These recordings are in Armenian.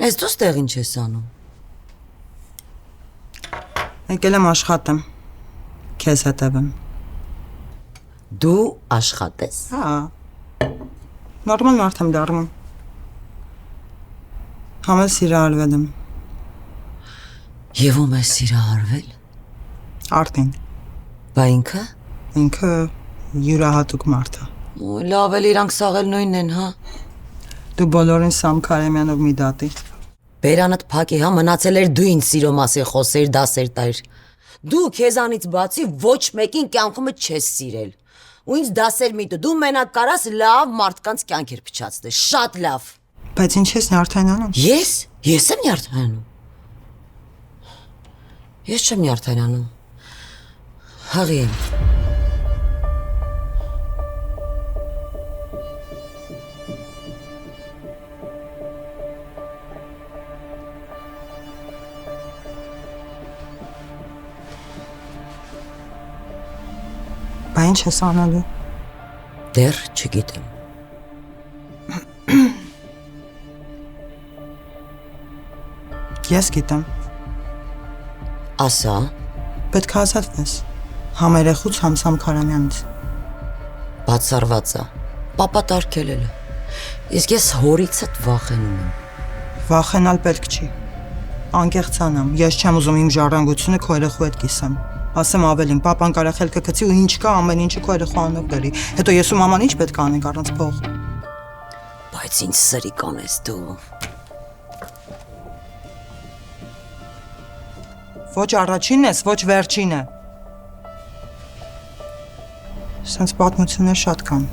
Այս դու ստեղ ինչ ես անում։ Եկել եմ աշխատեմ, քեզ հետևեմ։ Դու աշխատես։ Հա, նորմալ մարդ եմ դառնում։ Համել սիրահարվել եմ։ Եվ ում ես սիրահարվել։ Արտին։ Բա ինքը։ Ինքը յուրահատուկ մարդ է։ Լավ էլ իրանք սաղել նույնն են, հա։ Դու բոլորին Սամ Քարեմյանով մի դատի։ Բերանդ փակի, հա, մնացել էր դու ինձ սիրո մասին խոսեր, դասեր տայր։ Դու քեզանից բացի ոչ մեկին կյանքումդ չես սիրել։ Ու ինձ դասեր մի դու մենակ կարաս լավ մարդկանց կյանքեր փչացնես, շատ լավ։ Բայց ինչ ես նյարդայնանում։ Ես եմ նյարդայնանում։ Ես չեմ նյարդայնանում։ Հաղի եմ։ Բա ինչ ես անելու։ Դեռ չգիտեմ։ Ես գիտեմ։ Ասա։ Պետք է ազատվես։ Համերեխուց Սամ Քարեմյանից։ Բացառված է։ Պապա տարկելել է։ Իսկ ես հորիցդ վախենում եմ։ Վախենալ պետք չի։ Անկեղծանամ, ես չեմ ուզում իմ ժառանգությունը քո երեխու հետ կիսեմ։ Ասեմ ավելին, պապան կարա խելքը գցի ու ինչ կա ամեն ինչը քո երեխու անունով բերի։ Հետո ես ու մաման ինչ պետք է անենք առանց փող։ Բայց ինչ սրիկան ես դու։ Ոչ առաջինն ես, ոչ վերջինը։ Սենց պատմություններ շատ կան։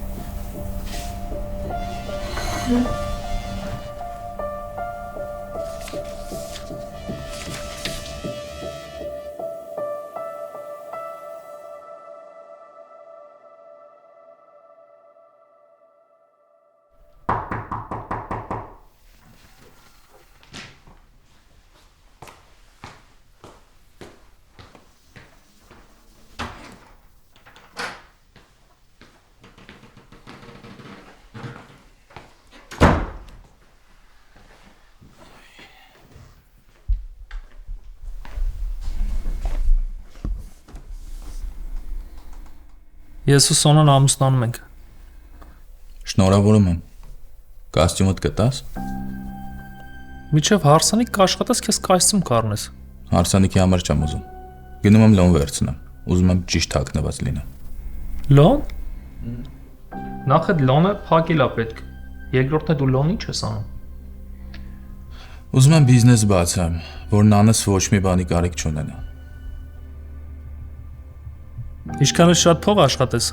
Ես ու Սոնան ամուսնանում ենք։ Շնորհավորում եմ։ Կոստյումդ կտաս։ Միջև հարսանիք կաշխատես, քեզ կոստյում կառնես։ Հարսանիքի համար չեմ ուզում։ Գնում եմ լոն վերցնեմ։ Ուզում եմ ճիշտ հագնված լինեմ։ Լոն։ Նախ այդ լոնը փակել է պետք։ Երկրորդն է դու լոն ինչ ես անում։ Ուզում եմ բիզնես բացեմ, որն անս ոչ մի բանի կարիք չունենա։ Ինչքան էլ շատ փող աշխատես։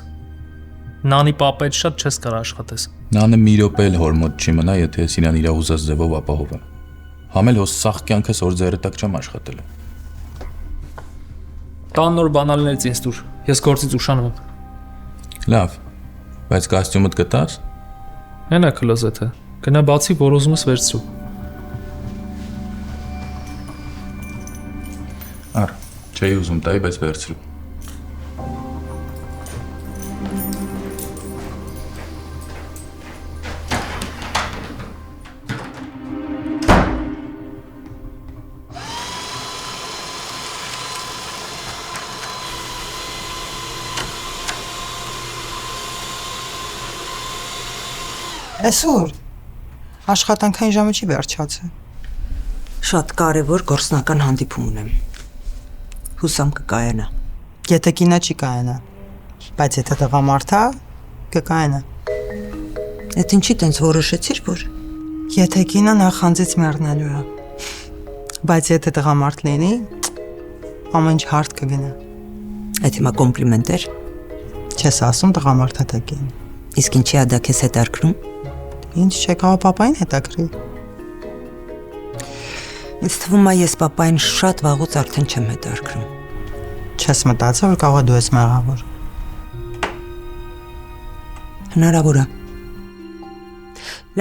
Նանի պապա հետ շատ չես կարող աշխատես։ Նանը մի րոպե էլ հոր մոտ չի մնա, եթե ես իրան իր ուզած ձևով ապահովեմ։ Համել հոս սաղ կյանքս որ ձեռը տակ չեմ աշխատել։ Տան նոր բանալիներից ինձ դուր։ Ես գործից ուշանում եմ։ Լավ, բայց կոստյումդ կտաս։ Հենա քլոզեթը։ Գնա բացի, որ ուզում ես վերցրու։ Առ, չէի ուզում տայի, բայց վերցրու։ Այսօր աշխատանքային ժամը չի վերջացել։ Շատ կարևոր գործնական հանդիպում ունեմ։ Հուսամ կկայանա։ Եթե կինա չի կայանա, բայց եթե տղամարդ է, կկայանա։ Այդ ինչի տենց որոշեցիր, որ Եթե կինա նախանձից մեռնելու է, բայց եթե տղամարդ լինի, ամեն ինչ հարթ կգնա։ այդ հիմա կոմպլիմենտ էր։ Չես ասում տղամարդը թե կին։ Իսկ ինչի է դա քեզ հետաքրքրում։ Ինչ չեկավ պապային հետաքրի։ Ինձ թվում է ես պապային շատ վաղուց արդեն չեմ հետաքրքրում։ Չես մտածել, որ կարող է դու ես մեղավոր։ Հնարավոր է։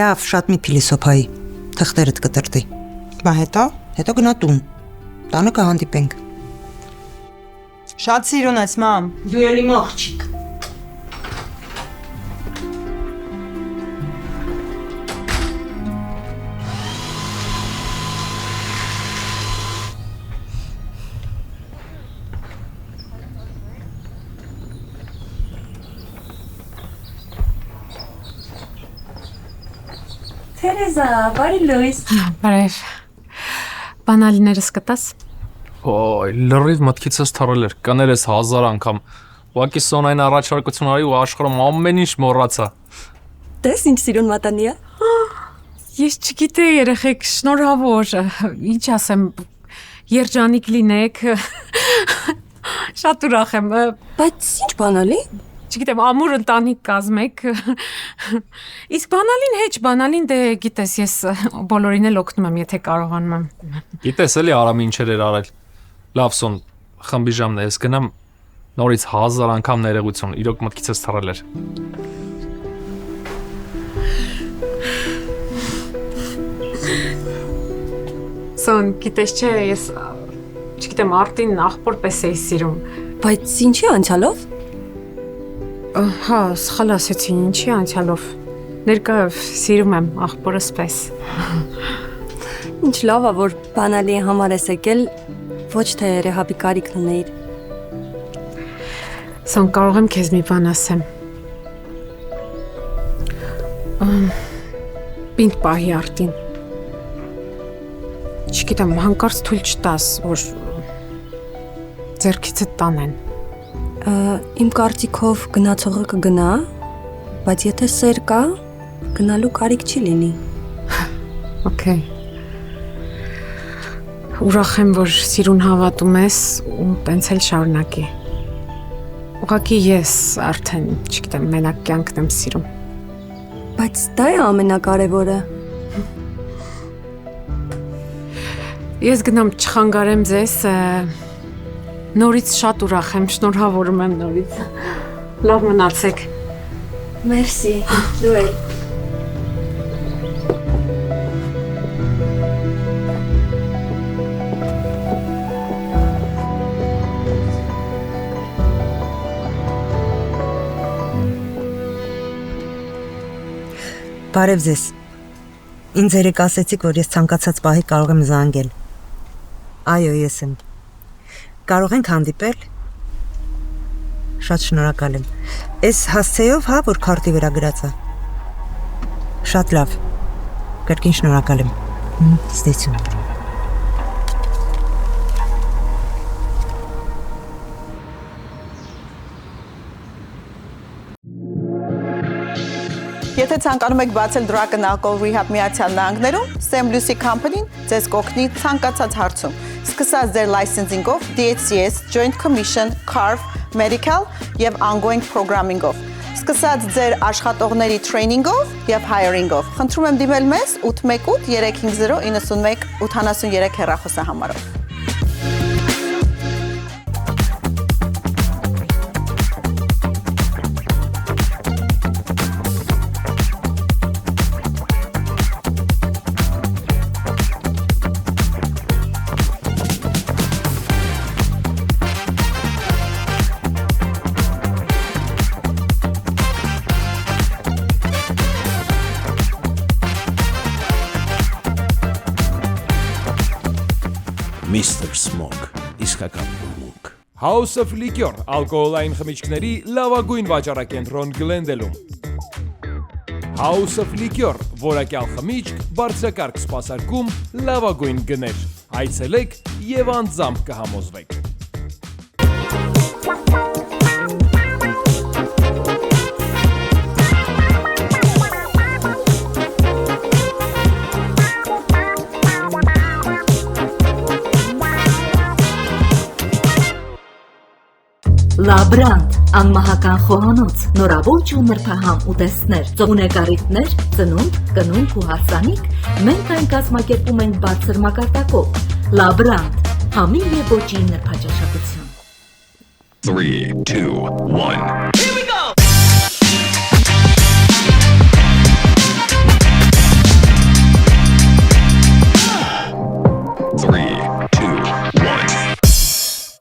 Լավ, շատ մի փիլիսոփայի, թղթերդ կտրտի։ Բա հետո։ Հետո գնա տուն։ Տանը կհանդիպենք։ Շատ սիրուն ես, մամ։ Դու էլ իմ աղջիկ։ Թերեզա, բարի լույս։ Բարև։ Բանալիներս կտաս։ Ոյ, լրիվ մտքիցս թռել էր, կներես 1000 անգամ։ Ուղղակի Սոնային առաջարկություն արի ու աշխարհում ամեն ինչ մոռացա։ Տես ինչ սիրուն մատանի է։ Ես չգիտեի, երեխեք, շնորհավոր։ Ինչ ասեմ, երջանիկ լինեք։ Շատ ուրախ եմ։ Բայց ինչ բանալի։ Չգիտեմ, ամուր ընտանիք կազմեք։ Իսկ բանալին հեչ, բանալին դե գիտես, ես բոլորին էլ օգնում եմ, եթե կարողանում եմ։ Գիտես էլի Արամի ինչեր էր արել։ Լավ Սոն, խմբի ժամն է, ես գնամ նորից 1000 անգամ ներողություն, իրոք մտքիցս թռել էր։ Սոն, գիտես չէ, ես չգիտեմ, արտին աղբոր պես էի սիրում։ Բայց ինչի անցյալով։ Հա, սխալ ասեցի, ինչի անցյալով։ Ներկա սիրում եմ աղբորս պես։ Ինչ լավ է, որ բանալի համար ես եկել, ոչ թե ռեհաբի կարիքն ունեիր։ Սոն, կարող եմ քեզ մի բան ասեմ։ Պինդ պահի արտին։ Չգիտեմ, հանկարծ թույլ չտաս, որ ձեռքիցդ տանեն։ Իմ կարծիքով գնացողը կգնա, բայց եթե սեր կա, գնալու կարիք չի լինի։ Okay։ Ուրախ եմ, որ սիրուն հավատում ես ու տենց էլ շարունակի։ Ուղղակի ես արդեն, չգիտեմ, մենակ կյանքն եմ սիրում։ Բայց դա է ամենակարևորը։ Ես գնամ չխանգարեմ ձեզ, նորից շատ ուրախ եմ, շնորհավորում եմ նորից։ Լավ մնացեք։ Մերսի, դու էլ։ Բարև ձեզ։ Ինձ երեք ասեցիք, որ ես ցանկացած պահի կարող եմ զանգել։ Այո, ես եմ։ Կարող ենք հանդիպել։ Շատ շնորհակալ եմ։ Էս հասցեով, հա, որ քարտի վրա գրած է։ Շատ լավ։ Կրկին շնորհակալ եմ։ Ստեցյուն։ Եթե ցանկանում եք բացել Drug and Alcohol Rehab Միացյալ Նահանգներում, Sam Lucy Company-ն ձեզ կօգնի ցանկացած հարցում։ Սկսած ձեր լայսենսինգով, DHCS, Joint Commission, CARF, Medical եւ Ongoing Programming-ով։ Սկսած ձեր աշխատողների training-ով եւ hiring-ով։ Խնդրում եմ դիմել մեզ 818 350 91 83 հեռախոսահամարով։ Mr. Smoke, իսկական բուրմունք։ House of Liquor, ալկոհոլային խմիչքների լավագույն վաճառակենտրոն Գլենդելում։ House of Liquor, որակյալ խմիչք, բարձրակարգ սպասարկում, լավագույն գներ։ Այցելեք եւ անձամբ կհամոզվեք։ Լաբրանտ, անմահական խոհանոց, նորավոճ ու նրբահամ ուտեստներ, ծողունեկարիթներ, ծնունդ, կնունք ու հարսանիք, մենք այն կազմակերպում ենք բարձր մակարդակով։ Լաբրանտ, համին և ոճի նրբաճաշակություն։ 3, 2, 1 Here we go!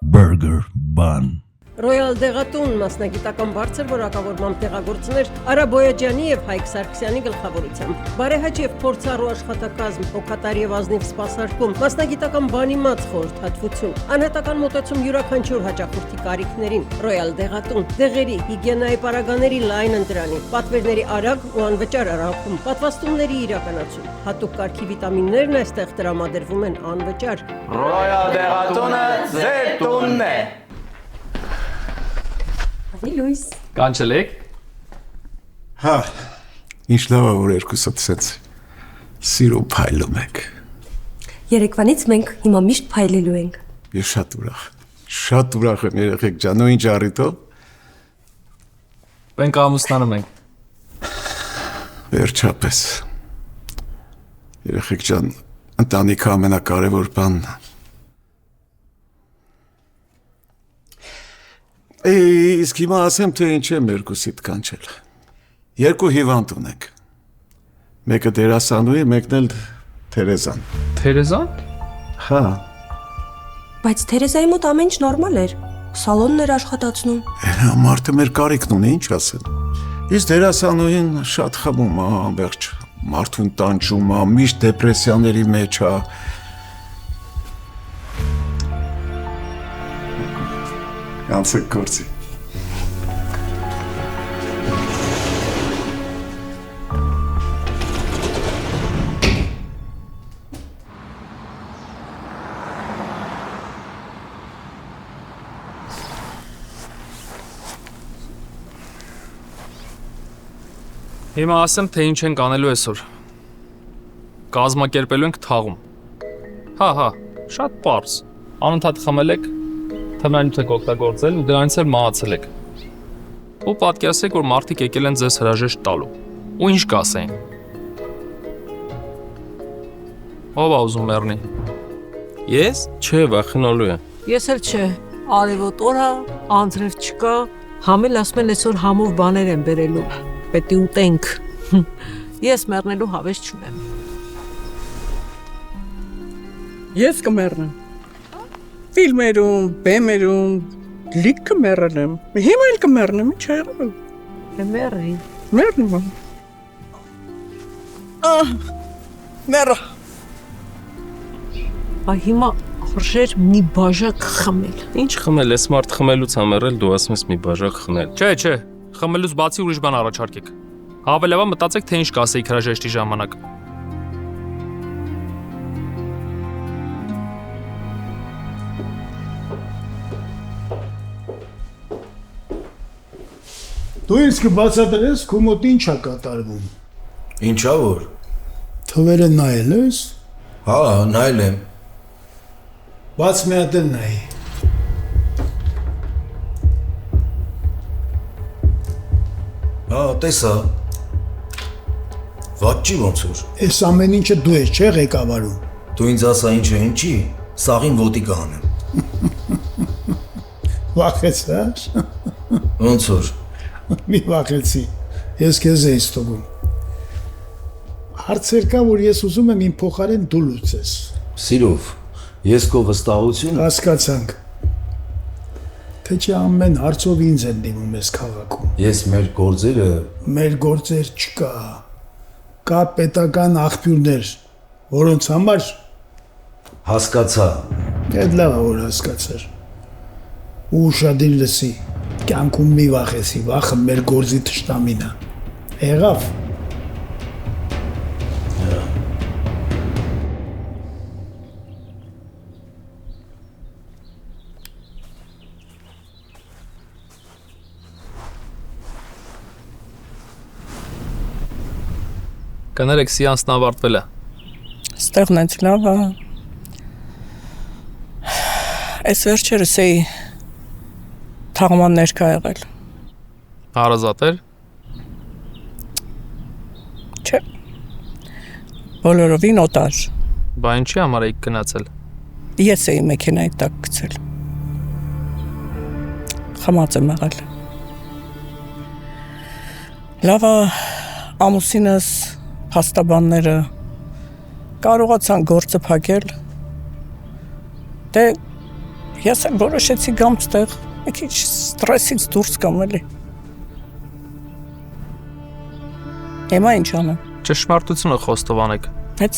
Burger bun. Ռոյալ դեղատուն մասնագիտական բարձր որակավորմամբ տեղագործներ Արա Բոյաջյանի եւ Հայկ Սարգսյանի գլխավորությամբ։ Բարեհաճ եւ փորձառու աշխատակազմ, հոգատար եւ ազնիվ սպասարկում, մասնագիտական բանիմաց խորհրդատվություն, անհատական մոտեցում յուրաքանչյուր հաճախորդի կարիքներին։ Ռոյալ դեղատուն, դեղերի, հիգիենայի պարագաների լայն ընտրանի, պատվերների արագ ու անվճար առաքում, պատվաստումների իրականացում, հատուկ կարգի վիտամիններն այստեղ տրամադրվում են անվճար։ Ռոյալ դեղատունը ձեր տունն է։ Լույս։ Կանչելեք։ Հա, ինչ լավ է որ երկուսդ սենց սիրո փայլում եք։ Երեկվանից մենք հիմա միշտ փայլելու ենք։ Ես շատ ուրախ եմ երեխեք ջան, ու ինչ առիթով։ Մենք ամուսնանում ենք։ Վերջապես։ Երեխեք ջան, ընտանիքը ամենակարևոր բանն է։ Իսկ հիմա ասեմ, թե ինչ եմ երկուսիդ կանչել։ Երկու հիվանդ ունենք։ Մեկը դերասանուհի, մեկն էլ Թերեզան։ Թերեզան։ Հա։ Բայց Թերեզայի մոտ ամեն ինչ նորմալ էր։ Սալոնն էր աշխատացնում։ Մարդը մեր կարիքն ունի, ինչ ասել։ Իսկ դերասանուհին շատ խմում է, ամբողջ մարդուն տանջում է, միշտ դեպրեսիաների մեջ է։ Անցեք գործի։ Հիմա ասեմ, թե ինչ ենք անելու այսօր։ Կազմակերպելու ենք թաղում։ Հա, շատ պարզ։ Անընդհատ խմել եք, թմրանյութ եք օգտագործել ու դրանից էլ մահացել եք։ Ու պատկերացրեք, որ մարդիկ եկել են ձեզ հրաժեշտ տալու։ Ու ինչ կասեին։ Ով է ուզում մեռնի։ Ես? Չէ, վախենալու եմ։ Ես էլ չէ, արևոտ օր է, անձրև չկա, համել ասում են այսօր համով բաներ են բերելու, պետք է ուտենք։ Ես մեռնելու հավես չունեմ։ Ես կմեռնեմ։ Ֆիլմերում, բեմերում, լիք կմեռել եմ։ Հիմա էլ կմեռնեմ, ինչ է եղել։ Մեռի։ Մեռնում եմ։ Մեռա։ Հիմա խրշեր մի բաժակ խմել։ Ինչ խմել, ես մարդ խմելուց ամեռել, դու ասում ես մի բաժակ խմել։ Չէ, խմելուց բացի ուրիշ բան առաջարկեք։ Հավելավա մտածեք, թե ինչ կասեիք հրաժեշտի ժամանակ։ Դու ինձ կբացատրես, քո մոտ ինչ է կատարվում։ Ինչա որ։ Թվերը նայել ես։ Հա, նայել եմ։ Բաց մի հատ էլ նայի։ Հա, տեսա։ Վաճի ոնց որ։ Այս ամեն ինչը դու ես, չէ՞ ղեկավարում։ Դու ինձ ասա ինչ է, ինչի, սաղին ոտի կանեմ։ Վախեցար։ Ոնց որ։ Մի վախեցի։ Ես քեզ էի ստուգում։ Հարցեր կա, որ ես ուզում եմ իմ փոխարեն դու լուծես։ Սիրով, ես քո վստահություն։ Հասկացանք։ Թե չէ ամեն հարցով ինձ են դիմում ես քաղաքում։ Ես մեր գործերը։ Մեր գործեր չկա։ Կա պետական աղբյուրներ, որոնց համար հասկացա։ Այդ լավ է որ հասկացար։ Ու ուշադիր լսի։ Կյանքում մի վախեցի, վախը մեր գործի թշնամին է։ Եղավ։ Կներեք, սեանսն ավարտվել է։ Ստեղն է լավ է։ Այս վերջերս էի թաղման ներկա եղել։ Հարազատ էր։ Չէ։ Բոլորովին օտար։ Բա ինչի համար եք գնացել։ Ես էի մեքենայի տակ գցել։ Խմած եմ եղել։ Լավ է, ամուսինս, փաստաբանները կարողացան գործը փակել։ Դե ես էլ որոշեցի գամ ստեղ Մի քիչ ստրեսից դուրս գամ էլի։ Հիմա ինչ անեմ։ Ճշմարտությունը խոստովանեք։ Բայց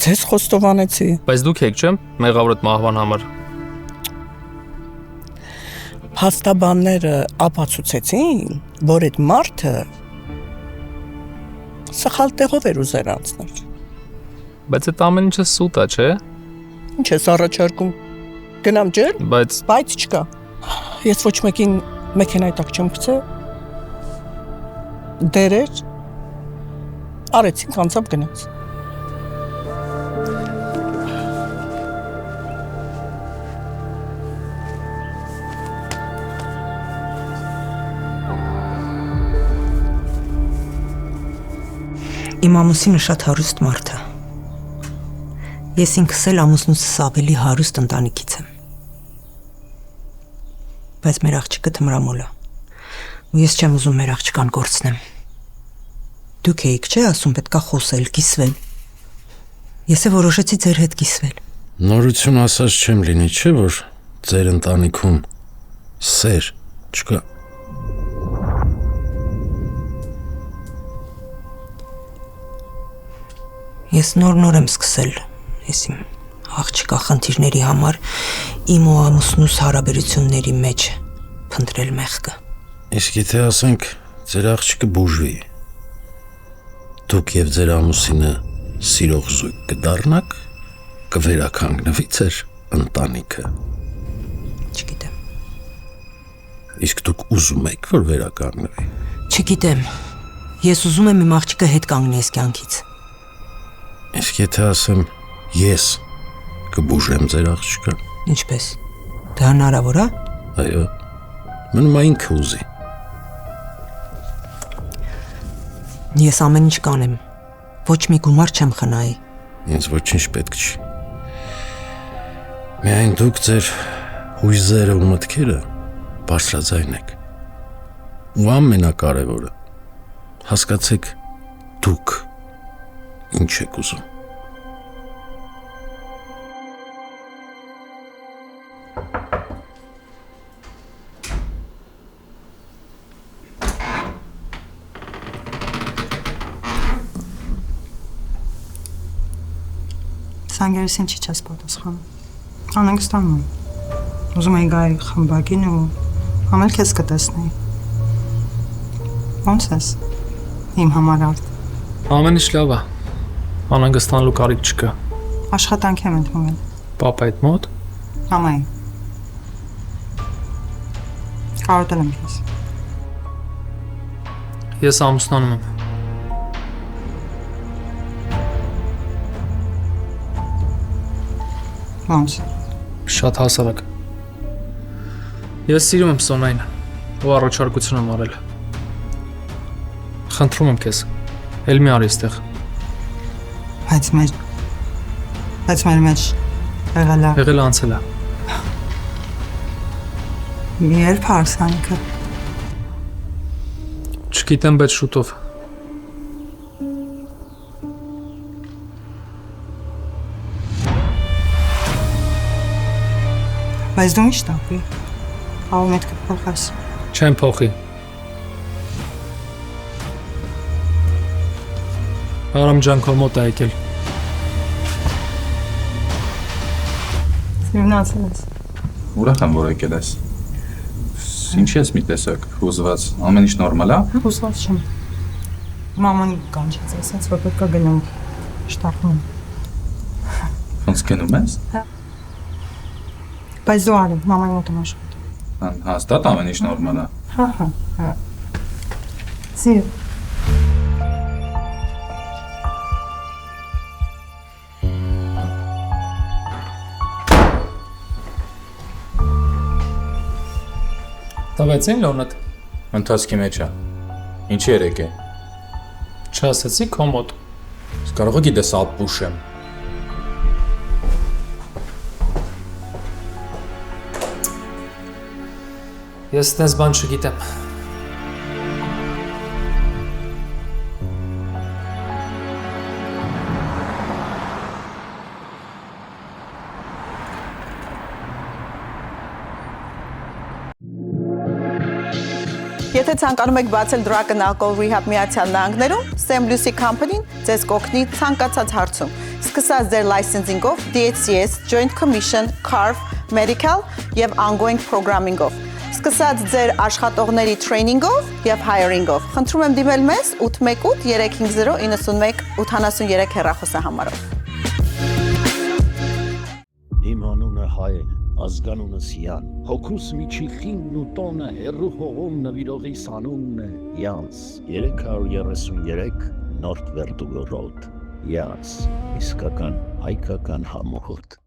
ձեզ խոստովանեցի։ Բայց դուք եք, չէ՞, մեղավոր այդ մահվան համար։ Փաստաբանները ապացուցեցին, որ այդ մարդը սխալ տեղով էր ուզել անցնել։ Բայց այդ ամեն ինչը սուտ է, չէ՞։ Ինչ ես առաջարկում։ Գնամ ջել։ Բայց չկա։ Ես ոչ մեկին մեքենայի տակ չեմ գցել։ Դերեր արեցինք անցավ գնաց։ Իմ ամուսինը շատ հարուստ մարդ է։ Ես ինքս էլ ամուսնուս ավելի հարուստ ընտանիքից եմ։ Բայց մեր աղջիկը թմրամոլ է։ Ու ես չեմ ուզում մեր աղջկան կորցնեմ։ Դուք եք չէ ասում պետքա խոսել, կիսվել։ Ես է որոշեցի ձեր հետ կիսվել։ Նորություն ասած չեմ լինի, չէ՞ որ ձեր ընտանիքում սեր չկա։ Ես նոր եմ սկսել, ես իմ աղջկա խնդիրների համար իմ ու ամուսնուս հարաբերությունների մեջ փնտրել մեղքը։ Իսկ եթե ասենք ձեր աղջիկը բուժվի, դուք եւ ձեր ամուսինը սիրող զույգ կդառնաք, կվերականգնվի ձեր ընտանիքը։ Չգիտեմ։ Իսկ դուք ուզում եք, որ վերականգնվի։ Չգիտեմ։ Ես ուզում եմ իմ աղջիկը հետ կանգնես կյանքից։ Իսկ եթե ասեմ ես կբուժեմ ձեր աղջիկը։ Ինչպես։ Դա հնարավոր է։ Այո։ Մնում է ինքը ուզի։ Ես ամեն ինչ կանեմ։ Ոչ մի գումար չեմ խնայի։ Ինձ ոչինչ պետք չի։ Միայն դուք ձեր հույզերը ու մտքերը բարձրաձայն եք։ Ու ամենակարևորը հասկացեք դուք ինչ եք ուզում։ Սանգերեսին չի չես պատասխանում։ Անհանգստանում եմ։ Ուզում էի գայի խմբակին ու համել քեզ կտեսնեի։ Ոնց ես։ Իմ համար արդ։ Ամեն ինչ լավ է։ Անհանգստանալու կարիք չկա։ Աշխատանք եմ ընդունվել։ Պապայդ մոտ։ Մամայի։ Կարոտել եմ քեզ։ Ես ամուսնանում եմ։ Ոնց։ Շատ հասարակ։ Ես սիրում եմ Սոնային ու առաջարկություն եմ արել։ Խնդրում եմ քեզ, էլ մի արի այստեղ։ Բայց մեր մեջ եղել է։ Եղել անցել է։ Երբ հարսանիքը։ Չգիտեմ, բայց շուտով։ Բայց դու ինչ տապի։ Ավ մետքը փոխես։ Չեմ փոխի։ Արամ ջան, քո մոտ է եկել։ Սիրունացել ես։ Ուրախ եմ, որ եկել ես։ Ինչ ես մի տեսակ, հուզված, ամեն ինչ նորմալ է։ Հուզված չեմ։ Մաման կանչեց, ասաց, որ պետք է գնամ շտապում։ Ոնց գնում ես։ Բայց դու արի, մամայի մոտ եմ աշխատում։ Հաստատ ամեն ինչ նորմալ է։ Հա։ Սիր։ Տվեցին լոնդ։ Ընթացքի մեջ է։ Ինչի երեք է։ Չասեցի քո մոտ։ Կարող է գիտես ապուշ եմ։ Ես տես բան չգիտեմ։ Եթե ցանկանում եք բացել Drug and Alcohol Rehab Միացյալ Նահանգներում, Sam Lucy Company-ն ձեզ կօգնի ցանկացած հարցում։ Սկսած ձեր licensing-ով, DHCS, Joint Commission, CARF, Medical եւ ongoing programming-ով։ Սկսած ձեր աշխատողների training-ով եւ hiring-ով։ Խնդրում եմ դիմել մեզ 818-350-91-83 հեռախոսահամարով։ Իմ անունը Հայել, ազգանունս Յան, հոգուս միջի խինն ու տոնը հեռու հողում նվիրողի սանունն է Յանս, 333 Նորթվերդուգ Ռոդ, Յանս, իսկական հայկական համոհոտ։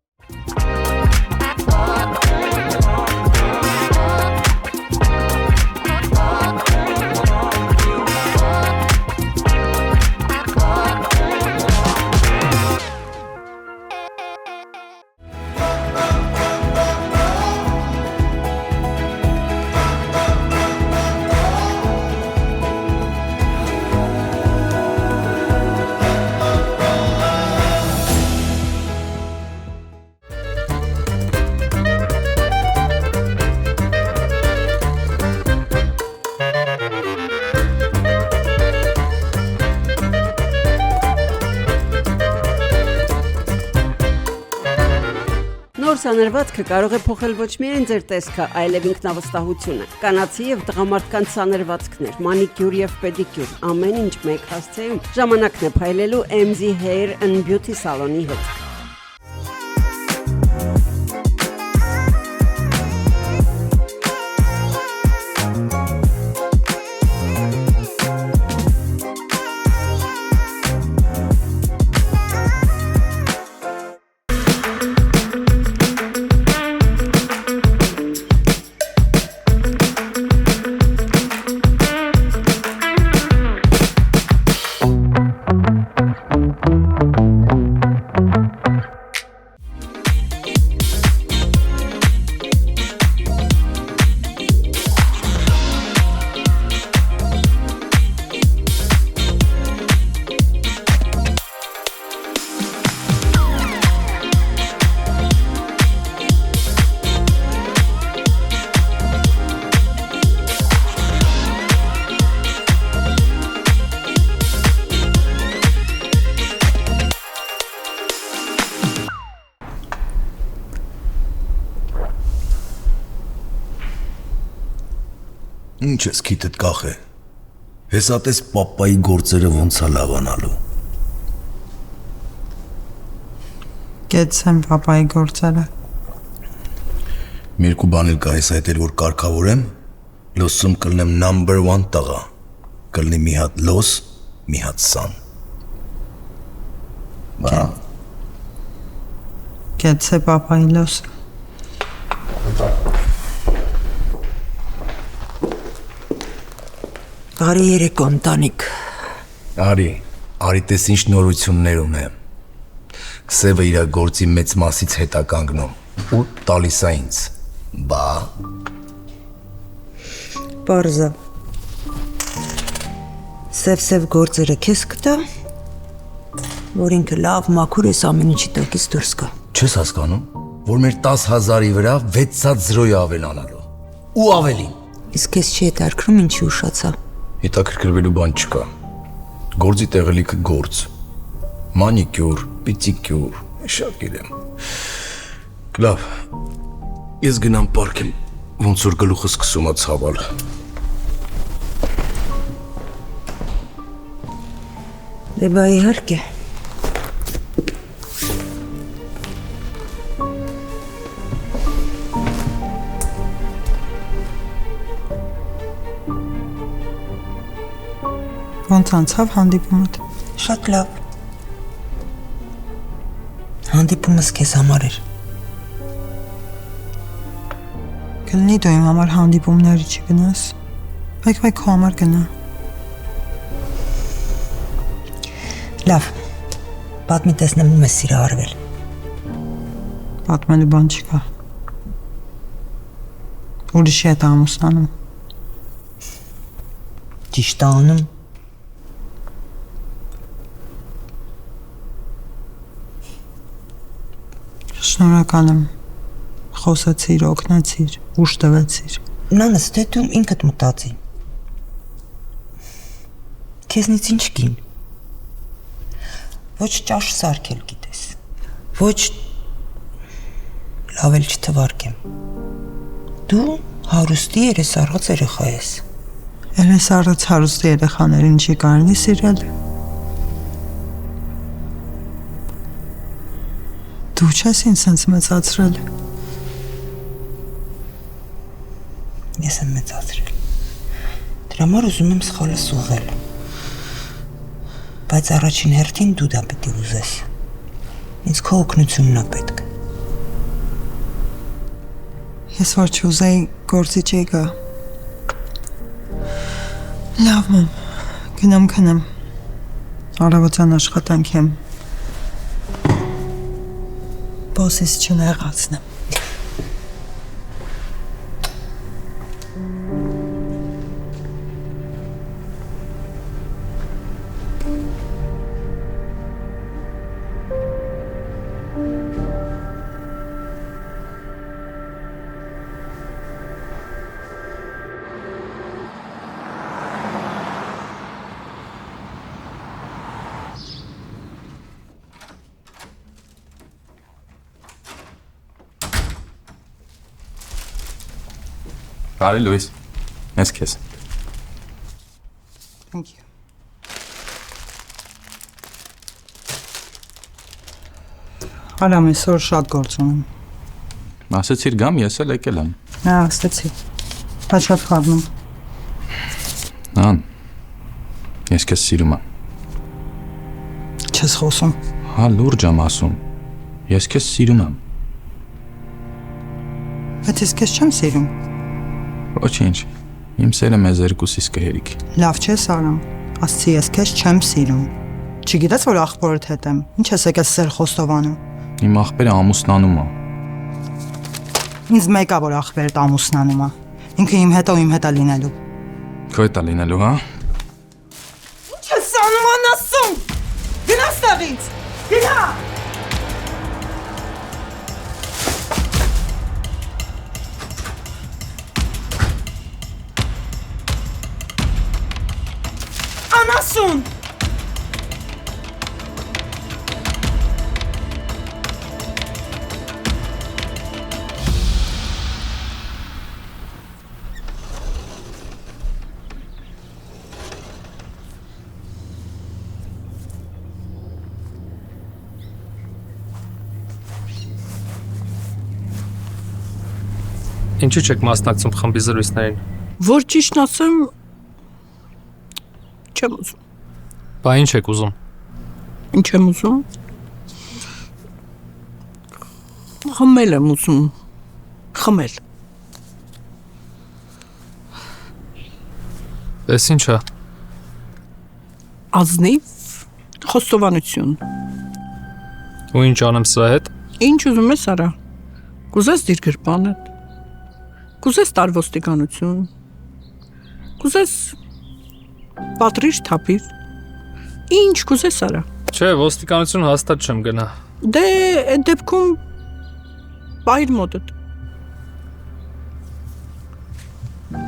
Նոր սաներվածքը կարող է փոխել ոչ միայն ձեր տեսքը, այլև ինքնավստահությունը։ Կանացի եւ տղամարդկանց սաներվածքներ, մանիկյուր եւ պեդիկյուր, ամեն ինչ մեկ հասցեում։ Ժամանակն է փայլելու MZ Hair and Beauty սալոնի հետ։ Ինչ ես քիթդ կախ է։ Հեսատես պապայի գործերը ոնց է լավանալու։ Գեցեմ պապայի գործերը։ Մի երկու բան էլ կա ես այդ էլ որ կարգավորեմ, լոսում կլնեմ number 1 տղա։ Կլնի մի հատ լոս, մի հատ սան։ Բա։ Գեցե պապայի լոս։ Բարի երեկո ընտանիք։ Արի տես ինչ նորություններ ունեմ։ Սևը իր գործի մեծ մասից հետ է կանգնում ու տալիս է ինձ։ Բա։ Պարզա։ Սև գործերը քեզ կտա, որ ինքը լավ մաքուր ես ամեն ինչի տակից դուրս գա։ Չես հասկանում, որ մեր 10,000-ի վրա 600 ավելանալու։ Ու ավելին։ Իսկ քեզ չի հետաքրքրում ինչի ուշացա։ Հետաքրքրվելու բան չկա։ Գործի տեղելիքը գործ։ Մանիկյուր, պիդիկյուր, շատ գիտեմ։ Լավ։ Ես գնամ պարքեմ, ոնց որ գլուխը սկսում է ցավալ։ Դե բա իհարկե։ Ոնց անցավ հանդիպումդ։ Շատ լավ։ Հանդիպումս քեզ համար էր։ Կլինի դու իմ համար հանդիպումների չգնաս, բայց քո համար գնա։ Լավ։ Պատմի տեսնեմ ու մեզ սիրահարվել։ Պատմելու բան չկա։ Ուրիշի հետ ամուսնանում։ Ճիշտ անում։ Շնորհակալ եմ։ Խոսացիր, օգնացիր, ուշ տվեցիր։ Նանս, դե դու ինքդ մտածի։ Քեզնից ինչ կին։ Ոչ ճաշ սարքել գիտես։ Ոչ լավ էլ չթվարկեմ։ Դու հարուստի երեսառած երեխա ես։ Երեսառած հարուստի երեխաներին չի կարելի սիրել։ Դու չես ինձ սենց մեծացրել։ Ես եմ մեծացրել։ Դրա համար ուզում եմ սխալս ուղղել։ Բայց առաջին հերթին դու դա պետք է ուզես։ Ինձ քո օգնությունն է պետք։ Ես որ չուզեի գործի չի գա։ Լավ մամ, գնամ քնեմ։ Առավոտյան աշխատանք եմ։ Բոսից չնեղացնեմ։ Բարի Լուիս, ես քեզ։ Thank you. Արամ այսօր շատ գործ ունեմ։ Ասեցիր գամ, ես էլ եկել եմ։ Հա, ասեցի։ Բայց շատ խառնում։ Ան, ես քեզ սիրում եմ։ Չես խոսում։ Հա, լուրջ եմ ասում։ Ես քեզ սիրում եմ։ Բայց ես քեզ չեմ սիրում։ Ոչինչ, իմ սերը մեզ երկուսիս կհերիքի։ Լավ չես արամ, ասցի ես քեզ չեմ սիրում։ Չգիտես որ աղբորդ հետ եմ, ինչ ես եկել սեր խոստովանում։ Իմ աղբերը ամուսնանում է։ Ինձ մեկա որ աղբերդ ամուսնանում է։ Ինքը իմ հետ է լինելու։ Քո հետ է լինելու, հա։ Ինչ ես անում անասում։ Գնա ստեղից։ Գնա։ Անասուն։ Ինչու՞ չեք մասնակցում խմբի զրույցներին։ Որ ճիշտն ասեմ, չեմ ուզում։ Բա ինչ եք ուզում։ Ինչ եմ ուզում։ Խմել եմ ուզում։ Խմել։ Էս ինչ է։ Ազնիվ խոստովանություն։ Ու ինչ անեմ սրա հետ։ Ինչ ուզում ես արա։ Կուզես դիր գրպանդ։ Կուզես տարվոստիկանություն։ Կուզես պատրիշ թափիր։ Ինչ կուզես արա։ Չէ, ոստիկանություն հաստատ չեմ գնա։ Դե այդ դեպքում բայր մոտդ։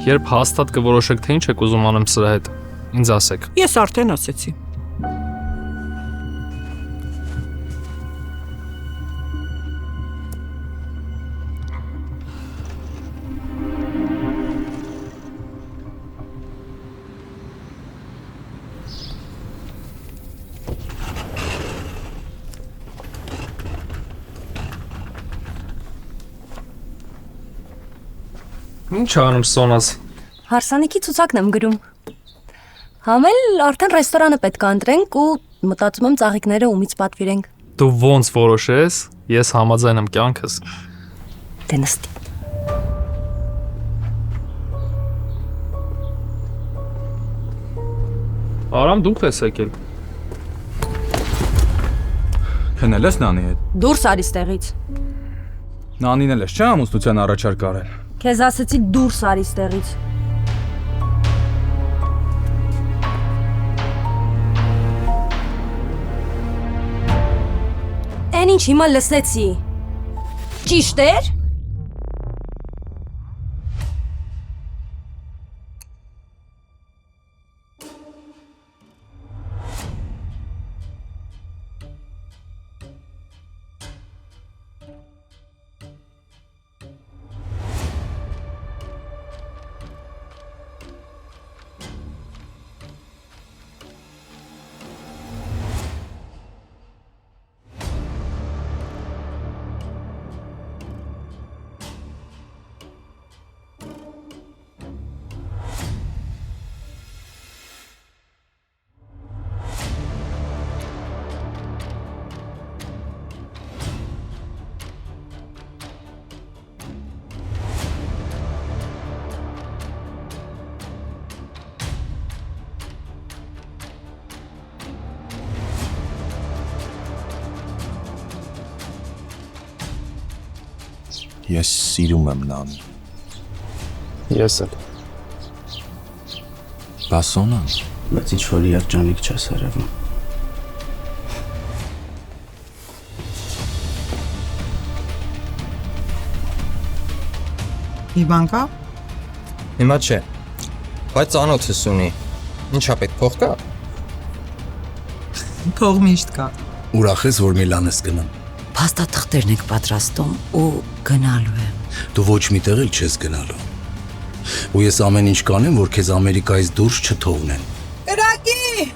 Երբ հաստատ կորոշեք թե ինչ եք ուզում անեմ սրա հետ, ինձ ասեք։ Ես արդեն ասեցի։ Ինչ անում Սոնաս։ Հարսանիքի ցուցակն եմ գրում։ Համել արդեն ռեստորանը պետք է ընտրենք ու մտածում եմ ծաղիկները ումից պատվիրենք։ Դու ոնց որոշես, ես համաձայն եմ կյանքս։ Դե նստի։ Արամ դուք ես եկել։ Քնել ես Նանի հետ։ Դուրս արի ստեղից։ Նանին էլ ես չէ ամուսնության առաջարկ արել։ Քեզ ասեցի դուրս արի ստեղից։ Էն ինչ հիմա լսեցի։ Ճիշտ էր։ Ես սիրում եմ նրան։ Ես էլ։ Բասոնան։ Բայց ինչ որ երջանիկ չես երևում։ Իվան կա։ Հիմա չէ։ Բայց անոթս ունի։ Ինչա պետք փող կա։ Փող միշտ կա։ Ուրախ ես, որ Միլան ես գնում։ Փաստաթղթերն եք պատրաստում ու գնալու եմ։ Դու ոչ մի տեղ էլ չես գնալու։ Ու ես ամեն ինչ կանեմ, որ քեզ Ամերիկայից դուրս չթողնեն։ Կրակի։